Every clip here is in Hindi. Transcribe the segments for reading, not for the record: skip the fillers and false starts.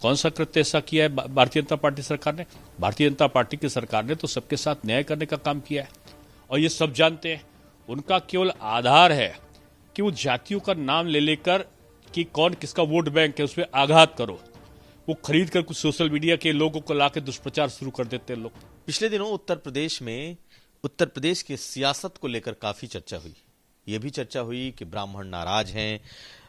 कौन सा कृत्य ऐसा किया है भारतीय जनता पार्टी सरकार ने? भारतीय जनता पार्टी की सरकार ने तो सबके साथ न्याय करने का काम किया है और ये सब जानते हैं। उनका केवल आधार है कि वो जातियों का नाम ले लेकर कि कौन किसका वोट बैंक है उस पर आघात करो। वो खरीद कर कुछ सोशल मीडिया के लोगों को लाकर दुष्प्रचार शुरू कर देते हैं लोग। पिछले दिनों उत्तर प्रदेश की सियासत को लेकर काफी चर्चा हुई। ये भी चर्चा हुई कि ब्राह्मण नाराज हैं,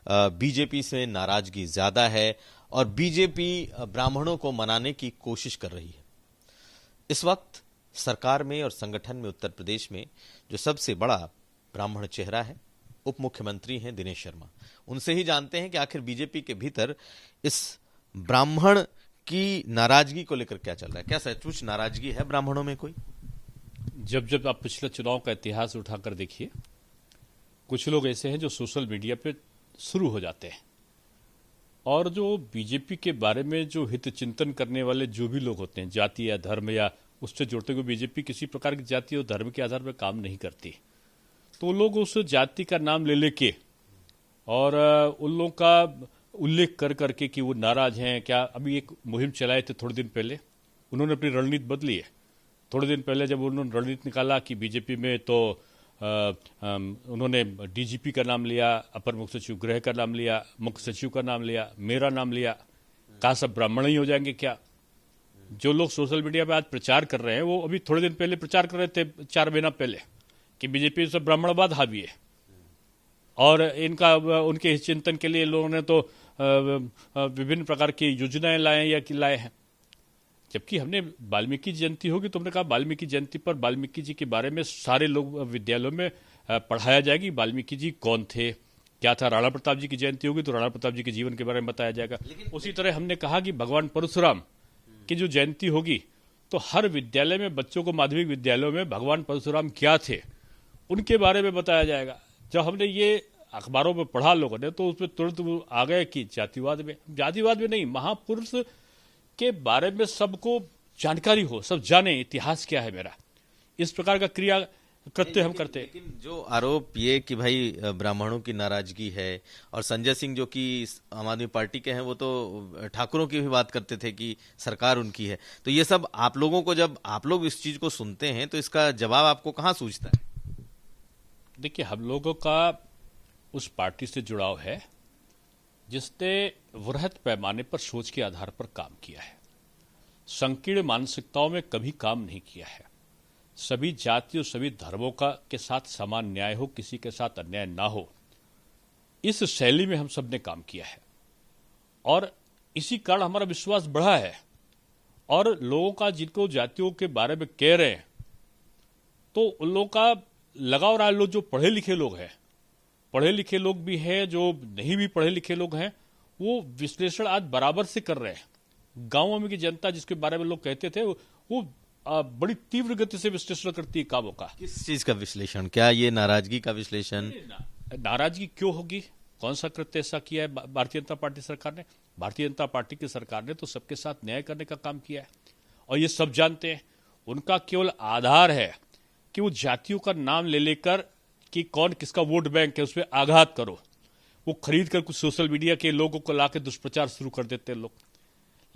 बीजेपी से नाराजगी ज्यादा है और बीजेपी ब्राह्मणों को मनाने की कोशिश कर रही है। इस वक्त सरकार में और संगठन में उत्तर प्रदेश में जो सबसे बड़ा ब्राह्मण चेहरा है, उप मुख्यमंत्री हैं दिनेश शर्मा। उनसे ही जानते हैं कि आखिर बीजेपी के भीतर इस ब्राह्मण की नाराजगी को लेकर क्या चल रहा है। क्या सचमुच नाराजगी है ब्राह्मणों में कोई? जब आप पिछले चुनाव का इतिहास उठाकर देखिए, कुछ लोग ऐसे हैं जो सोशल मीडिया पे शुरू हो जाते हैं और जो बीजेपी के बारे में जो हित चिंतन करने वाले जो भी लोग होते हैं, जाति या धर्म या उससे जुड़ते हुए, बीजेपी किसी प्रकार की जाति और धर्म के आधार पर काम नहीं करती, तो लोग उस जाति का नाम ले लेके और उन लोगों का उल्लेख कर करके कि वो नाराज हैं। क्या अभी एक मुहिम चलाए थे थोड़े दिन पहले, उन्होंने अपनी रणनीति बदली है। थोड़े दिन पहले जब उन्होंने रणनीति निकाला कि बीजेपी में तो उन्होंने डीजीपी का नाम लिया, अपर मुख्य सचिव गृह का नाम लिया, मुख्य सचिव का नाम लिया, मेरा नाम लिया, कहा सब ब्राह्मण ही हो जाएंगे क्या? जो लोग सोशल मीडिया पे आज प्रचार कर रहे हैं वो अभी थोड़े दिन पहले प्रचार कर रहे थे, 4 महीना पहले, कि बीजेपी से ब्राह्मणवाद हावी है और इनका उनके हित चिंतन के लिए लोगों ने तो विभिन्न प्रकार की योजनाएं लाए हैं। जबकि हमने वाल्मीकि जयंती होगी तो हमने कहा वाल्मीकि जयंती पर वाल्मीकि जी के बारे में सारे लोग विद्यालयों में पढ़ाया जाएगी, वाल्मीकि जी कौन थे, क्या था। राणा प्रताप जी की जयंती होगी तो राणा प्रताप जी के जीवन के बारे में बताया जाएगा। उसी तरह हमने कहा कि भगवान परशुराम की जो जयंती होगी तो हर विद्यालय में बच्चों को, माध्यमिक विद्यालयों में भगवान परशुराम क्या थे उनके बारे में बताया जाएगा। जब हमने ये अखबारों में पढ़ा लोगों ने तो उसमें तुरंत आ गए कि जातिवाद में नहीं, महापुरुष के बारे में सबको जानकारी हो, सब जाने इतिहास क्या है मेरा, इस प्रकार का कृत्य हम करते हैं। लेकिन जो आरोप ये कि भाई ब्राह्मणों की नाराजगी है और संजय सिंह जो कि आम आदमी पार्टी के हैं वो तो ठाकुरों की भी बात करते थे कि सरकार उनकी है, तो ये सब आप लोगों को, जब आप लोग इस चीज को सुनते हैं तो इसका जवाब आपको कहाँ सूझता है? देखिए, हम लोगों का उस पार्टी से जुड़ाव है जिसने वृहत पैमाने पर सोच के आधार पर काम किया है, संकीर्ण मानसिकताओं में कभी काम नहीं किया है, सभी जाति और सभी धर्मों का के साथ समान न्याय हो, किसी के साथ अन्याय ना हो, इस शैली में हम सब ने काम किया है और इसी कारण हमारा विश्वास बढ़ा है। और लोगों का जिनको जातियों के बारे में कह रहे हैं तो उन लोगों का लगाव रहा। लोग जो पढ़े लिखे लोग हैं, पढ़े लिखे लोग भी हैं, जो नहीं भी पढ़े लिखे लोग हैं, वो विश्लेषण आज बराबर से कर रहे हैं। गांवों में की जनता जिसके बारे में लोग कहते थे वो बड़ी तीव्र गति से विश्लेषण करती है कामों का। किस चीज का विश्लेषण? क्या ये नाराजगी का विश्लेषण? नाराजगी क्यों होगी? कौन सा कृत्य ऐसा किया है भारतीय जनता पार्टी सरकार ने? भारतीय जनता पार्टी की सरकार ने तो सबके साथ न्याय करने का काम किया है और ये सब जानते हैं। उनका केवल आधार है कि वो जातियों का नाम ले लेकर कि कौन किसका वोट बैंक है उस पर आघात करो। वो खरीद कर कुछ सोशल मीडिया के लोगों को लाकर दुष्प्रचार शुरू कर देते हैं लोग।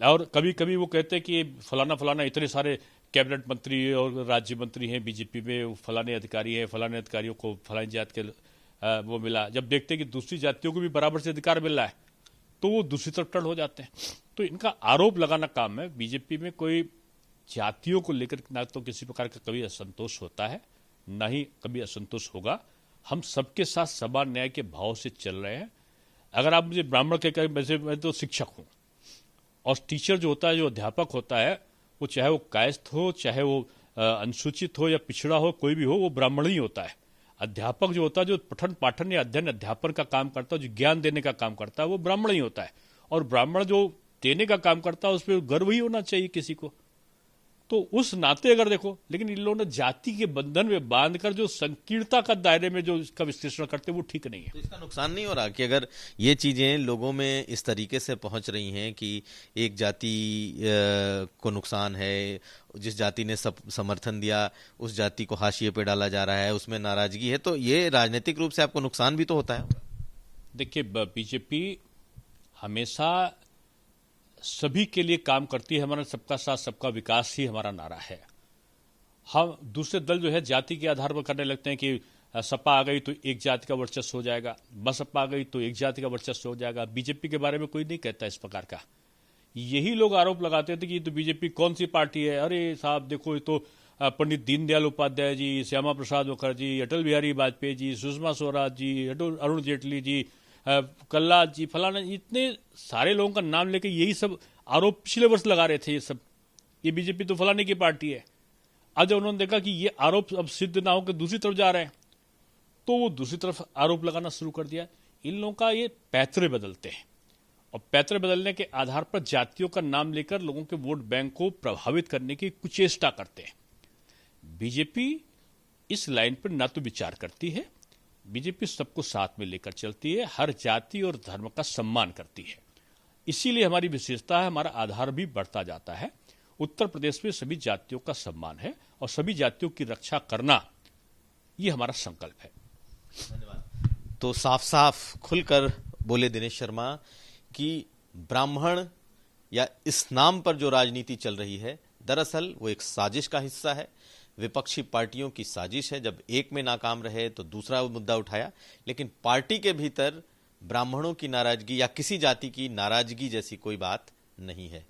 और कभी कभी वो कहते हैं कि फलाना फलाना इतने सारे कैबिनेट मंत्री और राज्य मंत्री हैं बीजेपी में, फलाने अधिकारी हैं, फलाने अधिकारियों को फलानी जात के वो मिला। जब देखते हैं कि दूसरी जातियों को भी बराबर से अधिकार मिल रहा है तो वो दूसरी तरफ टर्न हो जाते हैं। तो इनका आरोप लगाना काम है। बीजेपी में कोई जातियों को लेकर ना तो किसी प्रकार का कभी असंतोष होता है, ना ही कभी असंतोष होगा। हम सबके साथ समान न्याय के भाव से चल रहे हैं। अगर आप मुझे ब्राह्मण के कहें, वैसे मैं तो शिक्षक हूं और टीचर जो होता है, जो अध्यापक होता है, वो चाहे वो कायस्थ हो, चाहे वो अनुसूचित हो या पिछड़ा हो, कोई भी हो, वो ब्राह्मण ही होता है। अध्यापक जो होता है, जो पठन पाठन या अध्ययन अध्यापन का काम करता है, जो ज्ञान देने का काम करता है, वो ब्राह्मण ही होता है। और ब्राह्मण जो देने का काम करता है उस पर गर्व ही होना चाहिए किसी को। तो उस नाते अगर देखो, लेकिन इन लोगों ने जाति के बंधन में बांधकर जो संकीर्णता का दायरे में जो इसका विश्लेषण करते वो ठीक नहीं है। तो इसका नुकसान नहीं हो रहा कि अगर ये चीजें लोगों में इस तरीके से पहुंच रही हैं कि एक जाति को नुकसान है, जिस जाति ने समर्थन दिया उस जाति को हाशिए पे डाला जा रहा है, उसमें नाराजगी है, तो ये राजनीतिक रूप से आपको नुकसान भी तो होता है। देखिए, बीजेपी हमेशा सभी के लिए काम करती है। हमारा सबका साथ सबका विकास ही हमारा नारा है। हम दूसरे दल जो है जाति के आधार पर करने लगते हैं कि सपा आ गई तो एक जाति का वर्चस्व हो जाएगा, बसपा आ गई तो एक जाति का वर्चस्व हो जाएगा। बीजेपी के बारे में कोई नहीं कहता इस प्रकार का। यही लोग आरोप लगाते थे कि ये तो बीजेपी कौन सी पार्टी है। अरे साहब देखो, ये तो पंडित दीनदयाल उपाध्याय जी, श्यामा प्रसाद मुखर्जी, अटल बिहारी वाजपेयी जी, सुषमा स्वराज जी, अरुण जेटली जी, कल्लाद जी, फलाना, इतने सारे लोगों का नाम लेके यही सब आरोप पिछले वर्ष लगा रहे थे। ये बीजेपी तो फलाने की पार्टी है। आज जब उन्होंने देखा कि ये आरोप अब सिद्ध ना होकर दूसरी तरफ जा रहे हैं, तो वो दूसरी तरफ आरोप लगाना शुरू कर दिया। इन लोगों का ये पैतरे बदलते हैं, और पैतरे बदलने के आधार पर जातियों का नाम लेकर लोगों के वोट बैंक को प्रभावित करने की कुचेष्टा करते हैं। बीजेपी इस लाइन पर ना तो विचार करती है, बीजेपी सबको साथ में लेकर चलती है, हर जाति और धर्म का सम्मान करती है। इसीलिए हमारी विशेषता है, हमारा आधार भी बढ़ता जाता है। उत्तर प्रदेश में सभी जातियों का सम्मान है और सभी जातियों की रक्षा करना, ये हमारा संकल्प है। धन्यवाद। तो साफ साफ खुलकर बोले दिनेश शर्मा कि ब्राह्मण या इस नाम पर जो राजनीति चल रही है, दरअसल वो एक साजिश का हिस्सा है, विपक्षी पार्टियों की साजिश है। जब एक में नाकाम रहे तो दूसरा मुद्दा उठाया, लेकिन पार्टी के भीतर ब्राह्मणों की नाराजगी या किसी जाति की नाराजगी जैसी कोई बात नहीं है।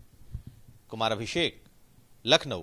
कुमार अभिषेक, लखनऊ।